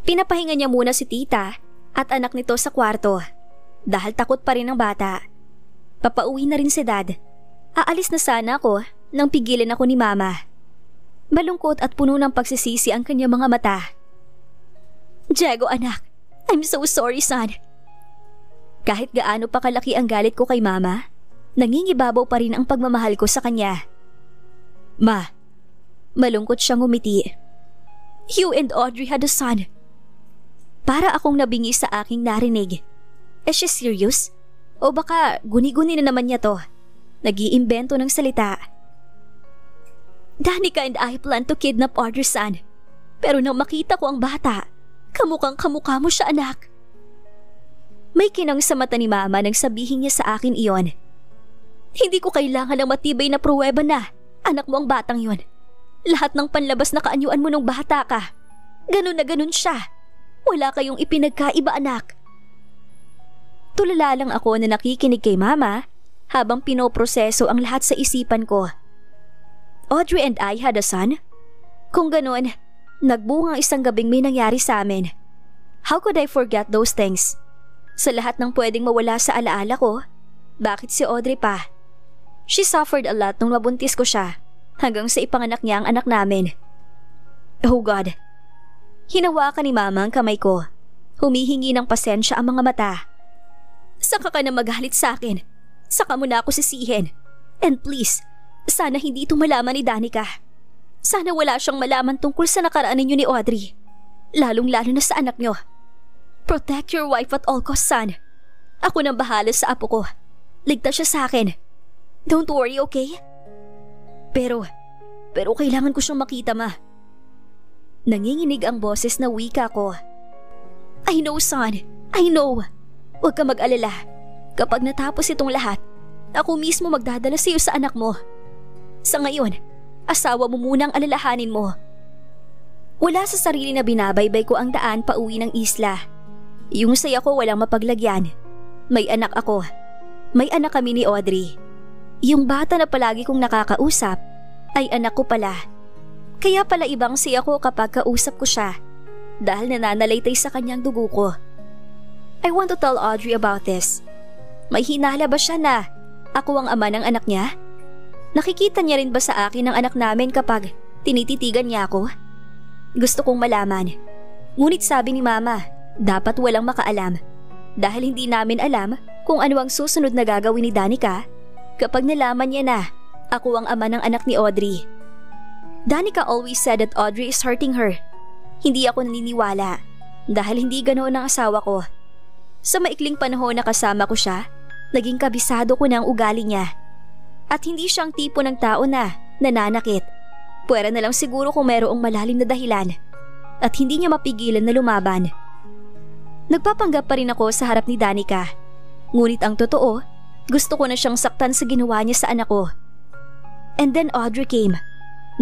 Pinapahinga niya muna si tita at anak nito sa kwarto dahil takot pa rin ang bata. Papauwi na rin si dad. Aalis na sana ako nang pigilan ako ni mama. Malungkot at puno ng pagsisisi ang kanyang mga mata. Diego anak, I'm so sorry son. Kahit gaano pa kalaki ang galit ko kay mama, nangingibabaw pa rin ang pagmamahal ko sa kanya. Ma, malungkot siyang umiti. You and Audrey had a son. Para akong nabingi sa aking narinig. Is she serious? O baka guni-guni na naman niya to? Nag-iimbento ng salita. Danica and I plan to kidnap Audrey's son. Pero nang makita ko ang bata, kamukhang kamukha mo siya anak. May kinang sa mata ni mama nang sabihin niya sa akin iyon. Hindi ko kailangan ng matibay na pruweba na anak mo ang batang yon. Lahat ng panlabas na kaanyuan mo nung bata ka. Ganun na ganun siya. Wala kayong ipinagkaiba anak. Tulala lang ako na nakikinig kay mama habang pinoproseso ang lahat sa isipan ko. Audrey and I had a son? Kung ganun, nagbungang isang gabing may nangyari sa amin. How could I forget those things? Sa lahat ng pwedeng mawala sa alaala ko, bakit si Audrey pa? She suffered a lot nung mabuntis ko siya hanggang sa ipanganak niya ang anak namin. Oh God. Hinawakan ni mama ang kamay ko. Humihingi ng pasensya ang mga mata. Saka ka na magalit sa akin. Saka mo na ako sisihin. And please, sana hindi ito malaman ni Danica. Sana wala siyang malaman tungkol sa nakaraan ninyo ni Audrey. Lalong-lalo na sa anak niyo. Protect your wife at all costs, son. Ako nang bahala sa apo ko. Ligtas siya sa akin. Don't worry, okay? Pero kailangan ko siyang makita, ma. Nanginginig ang boses na wika ko. I know, son. I know. Huwag ka mag-alala. Kapag natapos itong lahat, ako mismo magdadala sa iyo sa anak mo. Sa ngayon, asawa mo muna ang alalahanin mo. Wala sa sarili na binabaybay ko ang daan pa uwi ng isla. Yung saya ko walang mapaglagyan. May anak ako. May anak kami ni Audrey. Yung bata na palagi kong nakakausap ay anak ko pala. Kaya pala ibang siya ko kapag kausap ko siya dahil nananalaytay sa kanyang dugo ko. I want to tell Audrey about this. May hinala ba siya na ako ang ama ng anak niya? Nakikita niya rin ba sa akin ang anak namin kapag tinititigan niya ako? Gusto kong malaman. Ngunit sabi ni mama, dapat walang makaalam dahil hindi namin alam kung ano ang susunod na gagawin ni Danica kapag nalaman niya na ako ang ama ng anak ni Audrey. Danica always said that Audrey is hurting her. Hindi ako naniniwala dahil hindi ganoon ang asawa ko. Sa maikling panahon na kasama ko siya, naging kabisado ko na ang ugali niya. At hindi siyang tipo ng tao na nananakit. Pwera na lang siguro kung mayroong malalim na dahilan at hindi niya mapigilan na lumaban. Nagpapanggap pa rin ako sa harap ni Danica. Ngunit ang totoo, gusto ko na siyang saktan sa ginawa niya sa anak ko. And then Audrey came.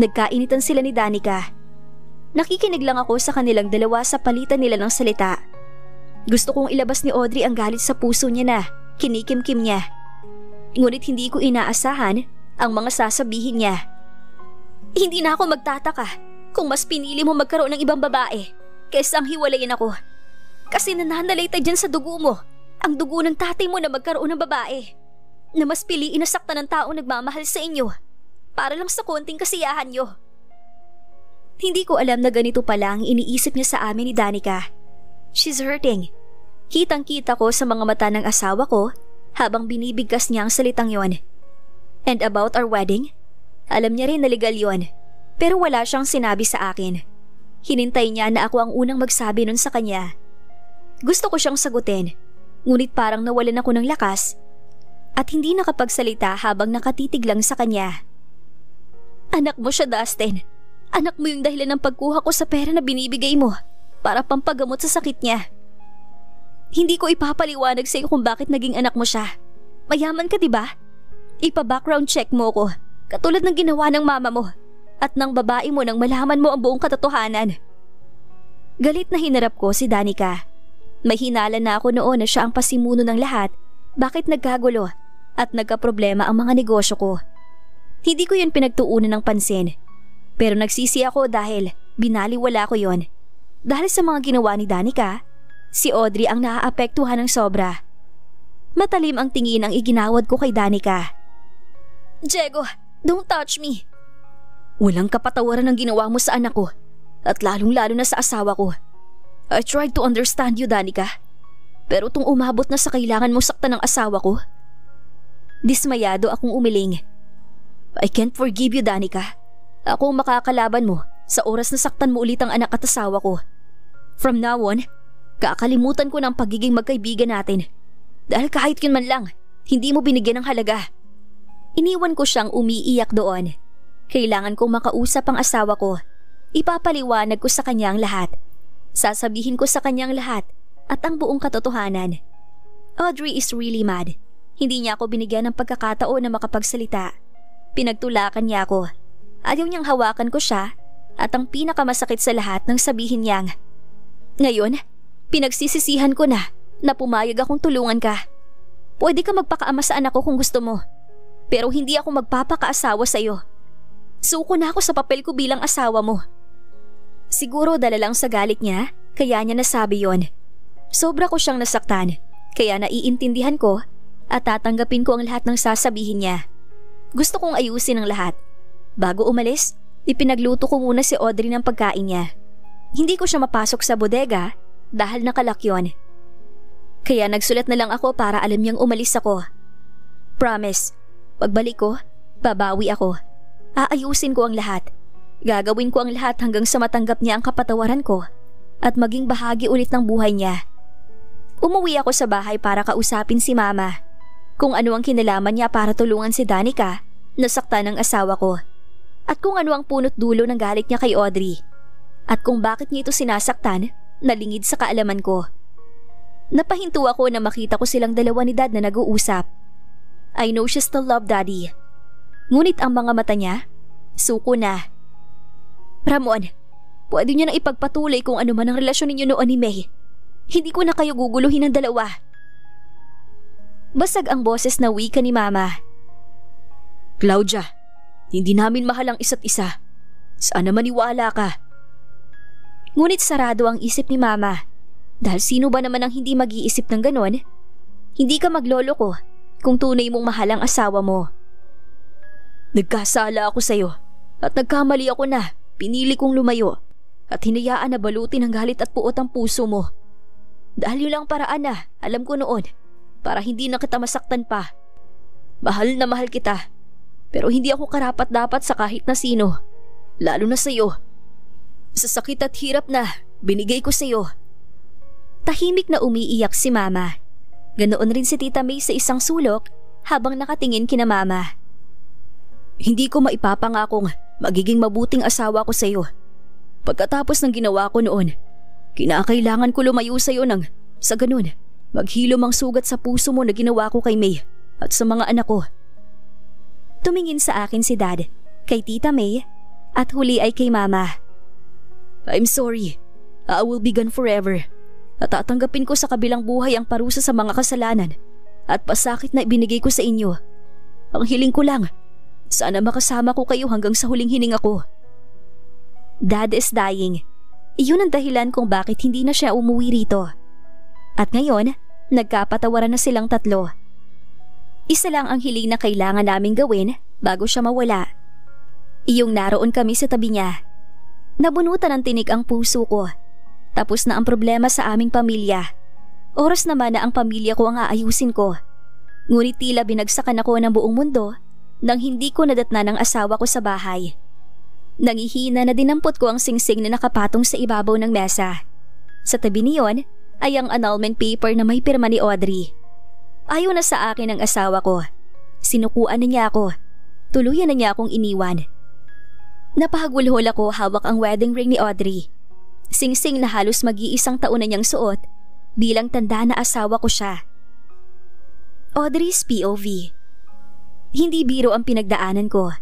Nagkainitan sila ni Danica. Nakikinig lang ako sa kanilang dalawa sa palitan nila ng salita. Gusto kong ilabas ni Audrey ang galit sa puso niya na kinikimkim niya. Ngunit hindi ko inaasahan ang mga sasabihin niya. Hindi na ako magtataka kung mas pinili mo magkaroon ng ibang babae kaysa ang hiwalayin ako. Kasi nananalaytay dyan sa dugo mo, ang dugo ng tatay mo na magkaroon ng babae. Na mas piliin na saktan ng taong nagmamahal sa inyo para lang sa konting kasiyahan niyo. Hindi ko alam na ganito pala ang iniisip niya sa amin ni Danica. She's hurting. Kitang-kita ko sa mga mata ng asawa ko habang binibigkas niya ang salitang yon. And about our wedding? Alam niya rin na legal yon, pero wala siyang sinabi sa akin. Hinintay niya na ako ang unang magsabi nun sa kanya. Gusto ko siyang sagutin, ngunit parang nawalan ako ng lakas at hindi nakapagsalita habang nakatitig lang sa kanya. Anak mo siya, Dustin. Anak mo yung dahilan ng pagkuha ko sa pera na binibigay mo para pampagamot sa sakit niya. Hindi ko ipapaliwanag sa iyo kung bakit naging anak mo siya. Mayaman ka, diba? Ipa-background check mo ko, katulad ng ginawa ng mama mo at ng babae mo nang malaman mo ang buong katotohanan. Galit na hinarap ko si Danica. May hinala na ako noon na siya ang pasimuno ng lahat, bakit nagkagulo at nagkaproblema ang mga negosyo ko. Hindi ko yun pinagtuunan ng pansin, pero nagsisi ako dahil binaliwala ko yon. Dahil sa mga ginawa ni Danica, si Audrey ang naaapektuhan ng sobra. Matalim ang tingin ang iginawad ko kay Danica. Diego, don't touch me. Walang kapatawaran ang ginawa mo sa anak ko at lalong-lalo na sa asawa ko. I tried to understand you, Danica. Pero itong umabot na sa kailangan mo saktan ng asawa ko. Dismayado akong umiling. I can't forgive you, Danica. Ako ang makakalaban mo sa oras na saktan mo ulit ang anak at asawa ko. From now on, kakalimutan ko ng pagiging magkaibigan natin. Dahil kahit yun man lang, hindi mo binigyan ng halaga. Iniwan ko siyang umiiyak doon. Kailangan kong makausap ang asawa ko. Ipapaliwanag ko sa kanya ang lahat. Sasabihin ko sa kanya ang lahat at ang buong katotohanan. Audrey is really mad. Hindi niya ako binigyan ng pagkakataon na makapagsalita. Pinagtulakan niya ako. Ayaw niyang hawakan ko siya at ang pinakamasakit sa lahat nang sabihin niyang, ngayon, pinagsisisihan ko na pumayag akong tulungan ka. Pwede ka magpakaama sa anak ko kung gusto mo. Pero hindi ako magpapakaasawa sa iyo. Suko na ako sa papel ko bilang asawa mo. Siguro dala lang sa galit niya, kaya niya nasabi yon. Sobra ko siyang nasaktan, kaya naiintindihan ko at tatanggapin ko ang lahat ng sasabihin niya. Gusto kong ayusin ang lahat. Bago umalis, ipinagluto ko muna si Audrey ng pagkain niya. Hindi ko siya mapasok sa bodega dahil nakalak yon. Kaya nagsulat na lang ako para alam niyang umalis ako. Promise, pagbalik ko, babawi ako. Aayusin ko ang lahat. Gagawin ko ang lahat hanggang sa matanggap niya ang kapatawaran ko at maging bahagi ulit ng buhay niya. Umuwi ako sa bahay para kausapin si Mama. Kung ano ang kinalaman niya para tulungan si Danica na saktan ng asawa ko. At kung ano ang punot dulo ng galit niya kay Audrey. At kung bakit niya ito sinasaktan na lingid sa kaalaman ko. Napahinto ako na makita ko silang dalawa ni Dad na nag-uusap. I know she still love Daddy. Ngunit ang mga mata niya, suko na. Ramon, pwede niyo na ipagpatuloy kung ano man ang relasyon ninyo noon ni May. Hindi ko na kayo guguluhin ng dalawa. Basag ang boses na wika ni Mama. Claudia, hindi namin mahal ang isa't isa. Sana maniwala ka. Ngunit sarado ang isip ni Mama. Dahil sino ba naman ang hindi mag-iisip ng ganon? Hindi ka magloloko kung tunay mong mahal ang asawa mo. Nagkasala ako sa'yo at nagkamali ako na pinili kong lumayo at hinayaan na balutin ng galit at puot ang puso mo. Dahil yun lang paraan na alam ko noon para hindi na kita masaktan pa. Mahal na mahal kita pero hindi ako karapat-dapat sa kahit na sino, lalo na sa'yo. Sa sakit at hirap na binigay ko sa'yo. Tahimik na umiiyak si Mama. Ganoon rin si Tita May sa isang sulok habang nakatingin kina Mama. Hindi ko maipapangakong magiging mabuting asawa ko sa iyo. Pagkatapos ng ginawa ko noon, kinakailangan ko lumayo sa iyo nang sa ganun maghilom ang sugat sa puso mo na ginawa ko kay May at sa mga anak ko. Tumingin sa akin si Dad, kay Tita May at huli ay kay Mama. I'm sorry. I will be gone forever. At tatanggapin ko sa kabilang buhay ang parusa sa mga kasalanan at pasakit na ibinigay ko sa inyo. Ang hiling ko lang, sana makasama ko kayo hanggang sa huling hininga ko. Dad is dying. Iyon ang dahilan kung bakit hindi na siya umuwi rito. At ngayon, nagkapatawaran na silang tatlo. Isa lang ang hiling na kailangan naming gawin bago siya mawala. Iyong naroon kami sa tabi niya. Nabunutan ng tinik ang puso ko. Tapos na ang problema sa aming pamilya. Oras naman na ang pamilya ko ang aayusin ko. Ngunit tila binagsakan ako ng buong mundo nang hindi ko nadatna ng asawa ko sa bahay. Nangihina na dinampot ko ang singsing na nakapatong sa ibabaw ng mesa. Sa tabi niyon ay ang annulment paper na may pirma ni Audrey. Ayaw na sa akin ang asawa ko. Sinukuan na niya ako. Tuluyan na niya akong iniwan. Napahagulhol ako hawak ang wedding ring ni Audrey. Singsing na halos mag-iisang taon na niyang suot bilang tanda na asawa ko siya. Audrey's POV. Hindi biro ang pinagdaanan ko.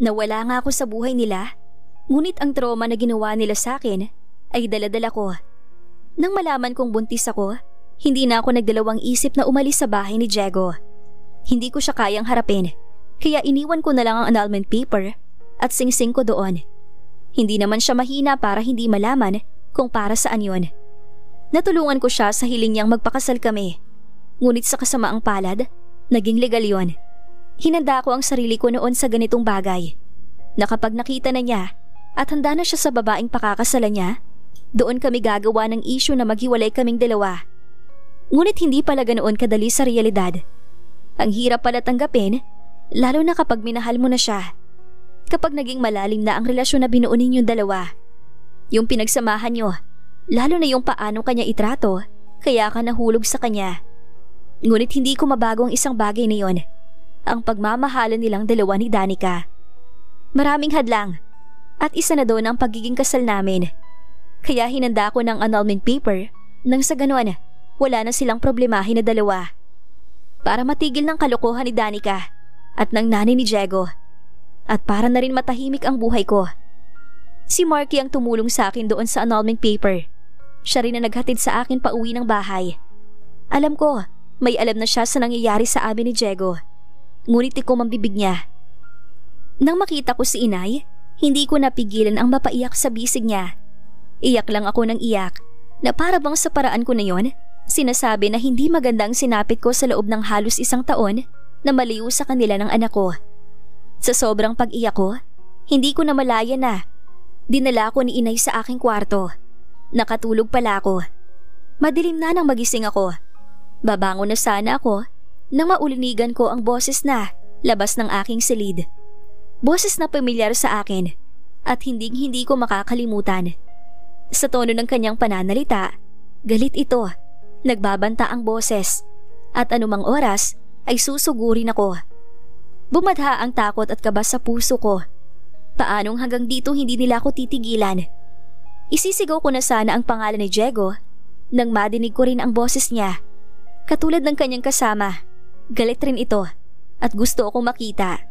Nawala nga ako sa buhay nila, ngunit ang trauma na ginawa nila sa akin ay dala-dala ko. Nang malaman kong buntis ako, hindi na ako nagdalawang isip na umalis sa bahay ni Diego. Hindi ko siya kayang harapin, kaya iniwan ko na lang ang annulment paper at singsing ko doon. Hindi naman siya mahina para hindi malaman kung para saan yon. Natulungan ko siya sa hiling niyang magpakasal kami. Ngunit sa kasamaang palad, naging legal yon. Hinanda ko ang sarili ko noon sa ganitong bagay. Na kapag nakita na niya at handa na siya sa babaeng pakakasalan niya, doon kami gagawa ng issue na maghiwalay kaming dalawa. Ngunit hindi pala ganoon kadali sa realidad. Ang hirap pala tanggapin, lalo na kapag minahal mo na siya. Kapag naging malalim na ang relasyon na binuo ninyong dalawa. Yung pinagsamahan nyo, lalo na yung paano kanya itrato, kaya ka nahulog sa kanya. Ngunit hindi ko mabago ang isang bagay na yon, ang pagmamahalan nilang dalawa ni Danica. Maraming hadlang, at isa na doon ang pagiging kasal namin. Kaya hinanda ko ng annulment paper nang sa ganoon, wala na silang problemahin na dalawa. Para matigil ng kalokohan ni Danica at ng nanay ni Diego. At para na rin matahimik ang buhay ko. Si Marky ang tumulong sa akin doon sa annulment paper. Siya rin na naghatid sa akin pa uwi ng bahay. Alam ko, may alam na siya sa nangyayari sa amin ni Diego. Ngunit di ko mambibig niya. Nang makita ko si inay, hindi ko napigilan ang mapaiyak sa bisig niya. Iyak lang ako ng iyak na para bang sa paraan ko na yon, sinasabi na hindi magandang sinapit ko sa loob ng halos isang taon na maliw sa kanila ng anak ko. Sa sobrang pag-iyak ko, hindi ko na malaya na. Dinala ko ni inay sa aking kwarto. Nakatulog pala ako. Madilim na nang magising ako. Babangon na sana ako nang maulinigan ko ang boses na labas ng aking silid. Boses na pamilyar sa akin at hindi ko makakalimutan. Sa tono ng kanyang pananalita, galit ito. Nagbabanta ang boses at anumang oras ay susugurin ako. Bumadha ang takot at kaba sa puso ko. Paanong hanggang dito hindi nila ako titigilan? Isisigaw ko na sana ang pangalan ni Diego nang madinig ko rin ang boses niya. Katulad ng kanyang kasama, galit rin ito at gusto akong makita.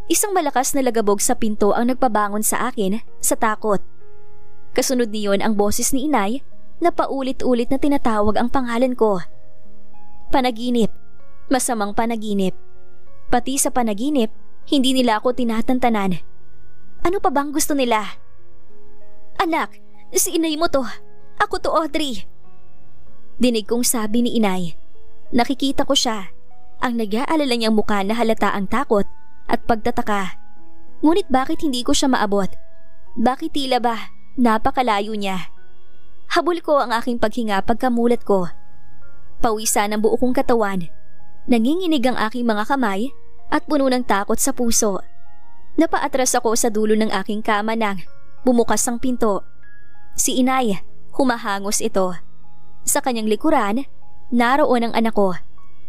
Isang malakas na lagabog sa pinto ang nagpabangon sa akin sa takot. Kasunod niyon ang boses ni inay na paulit-ulit na tinatawag ang pangalan ko. Panaginip, masamang panaginip. Pati sa panaginip, hindi nila ako tinatantanan. Ano pa bang gusto nila? Anak, si inay mo to. Ako to, Audrey. Dinig kong sabi ni inay. Nakikita ko siya. Ang nag-aalala niyang mukha na halata ang takot at pagtataka. Ngunit bakit hindi ko siya maabot? Bakit tila ba napakalayo niya? Habol ko ang aking paghinga pagkamulat ko. Pawisan ang buo kong katawan. Nanginginig ang aking mga kamay at puno ng takot sa puso. Napaatras ako sa dulo ng aking kama nang bumukas ang pinto. Si inay, humahangos ito. Sa kanyang likuran, naroon ang anak ko.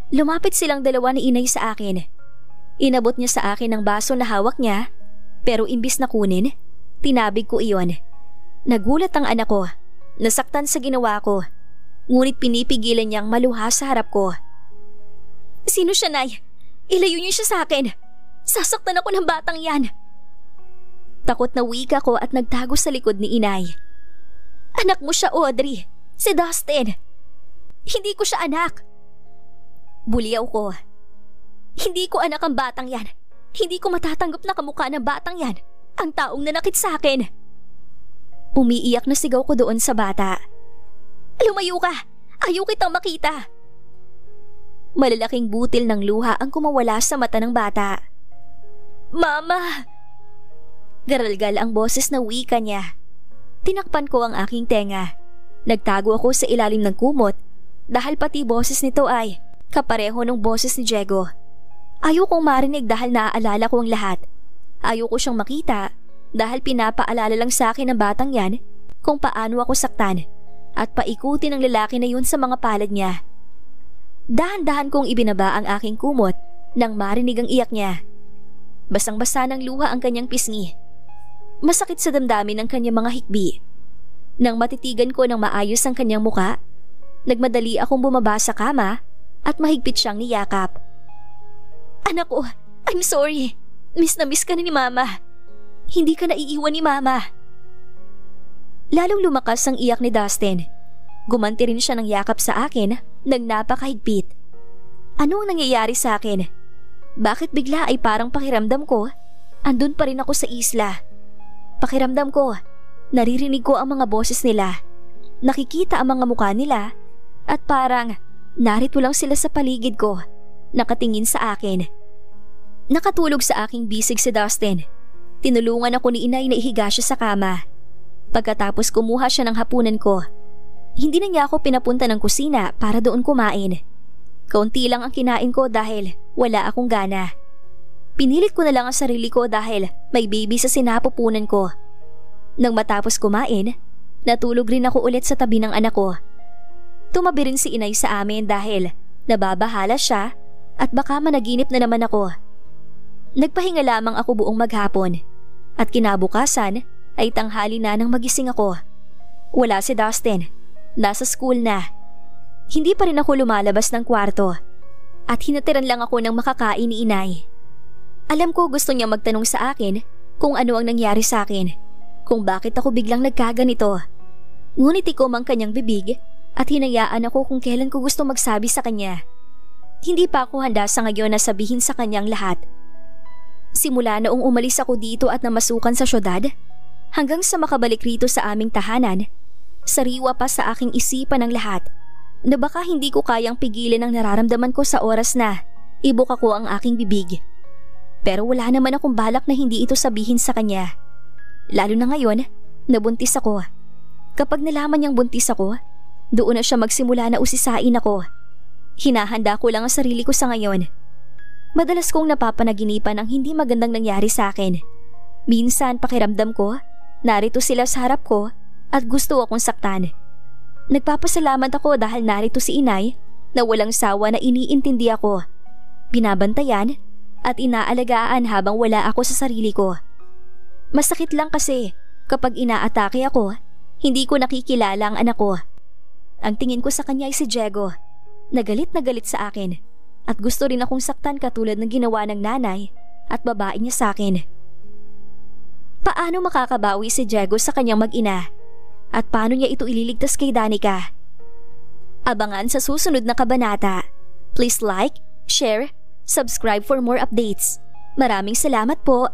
Lumapit silang dalawa ni inay sa akin. Inabot niya sa akin ang baso na hawak niya, pero imbis na kunin, tinabig ko iyon. Nagulat ang anak ko. Nasaktan sa ginawa ko, ngunit pinipigilan niyang maluha sa harap ko. Sino siya, Nay? Ilayo niyo siya sa akin. Sasaktan ako ng batang yan. Takot na wika ko at nagtago sa likod ni inay. Anak mo siya, Audrey. Si Dustin. Hindi ko siya anak. Buliyaw ko. Hindi ko anak ang batang yan. Hindi ko matatanggap na kamukha ng batang yan ang taong nanakit sa akin. Umiiyak na sigaw ko doon sa bata. Lumayo ka! Ayaw kitang makita! Malalaking butil ng luha ang kumawala sa mata ng bata. Mama! Garalgal ang boses na wika niya. Tinakpan ko ang aking tenga. Nagtago ako sa ilalim ng kumot dahil pati boses nito ay kapareho ng boses ni Diego. Ayaw kong marinig dahil naaalala ko ang lahat. Ayaw ko siyang makita dahil pinapaalala lang sa akin ng batang yan kung paano ako saktan at paikuti ng lalaki na yun sa mga palad niya. Dahan-dahan kong ibinaba ang aking kumot nang marinig ang iyak niya. Basang-basa ng luha ang kanyang pisngi. Masakit sa damdamin ang kanyang mga hikbi. Nang matitigan ko ng maayos ang kanyang muka, nagmadali akong bumaba sa kama at mahigpit siyang niyakap. Anak ko, I'm sorry. Miss na miss ka na ni Mama. Hindi ka naiiwan ni Mama. Lalong lumakas ang iyak ni Dustin. Gumanti rin siya ng yakap sa akin nang napakahigpit. Ano ang nangyayari sa akin? Bakit bigla ay parang pakiramdam ko andun pa rin ako sa isla? Pakiramdam ko Naririnig ko ang mga boses nila. Nakikita ang mga mukha nila at parang narito lang sila sa paligid ko, nakatingin sa akin. Nakatulog sa aking bisig si Dustin. Tinulungan ako ni inay na ihiga siya sa kama. Pagkatapos kumuha siya ng hapunan ko. Hindi na niya ako pinapunta ng kusina para doon kumain. Kaunti lang ang kinain ko dahil wala akong gana. Pinilit ko na lang ang sarili ko dahil may baby sa sinapupunan ko. Nang matapos kumain, natulog rin ako ulit sa tabi ng anak ko. Tumabi rin si inay sa amin dahil nababahala siya at baka managinip na naman ako. Nagpahinga lamang ako buong maghapon at kinabukasan ay tanghali na nang magising ako. Wala si Dustin. Nasa school na. Hindi pa rin ako lumalabas ng kwarto at hinatiran lang ako ng makakain ni inay. Alam ko gusto niya magtanong sa akin kung ano ang nangyari sa akin, kung bakit ako biglang nagkaganito. Ngunit ikom ang kanyang bibig at hinayaan ako kung kailan ko gusto magsabi sa kanya. Hindi pa ako handa sa ngayon na sabihin sa kanyang lahat. Simula noong umalis ako dito at namasukan sa syudad, hanggang sa makabalik rito sa aming tahanan, sariwa pa sa aking isipan ang lahat na baka hindi ko kayang pigilan ang nararamdaman ko sa oras na ibuka ko ang aking bibig. Pero wala naman akong balak na hindi ito sabihin sa kanya. Lalo na ngayon, nabuntis ako. Kapag nalaman niyang buntis ako, doon na siya magsimula na usisain ako. Hinahanda ko lang ang sarili ko sa ngayon. Madalas kong napapanaginipan ang hindi magandang nangyari sa akin. Minsan pakiramdam ko, narito sila sa harap ko at gusto akong saktan. Nagpapasalamat ako dahil narito si inay na walang sawa na iniintindi ako. Binabantayan at inaalagaan habang wala ako sa sarili ko. Masakit lang kasi kapag inaatake ako, hindi ko nakikilala ang anak ko. Ang tingin ko sa kanya ay si Diego. Na galit sa akin at gusto rin akong saktan katulad ng ginawa ng nanay at babae niya sa akin. Paano makakabawi si Diego sa kanyang mag-ina? At paano niya ito ililigtas kay Danica? Abangan sa susunod na kabanata. Please like, share, subscribe for more updates. Maraming salamat po.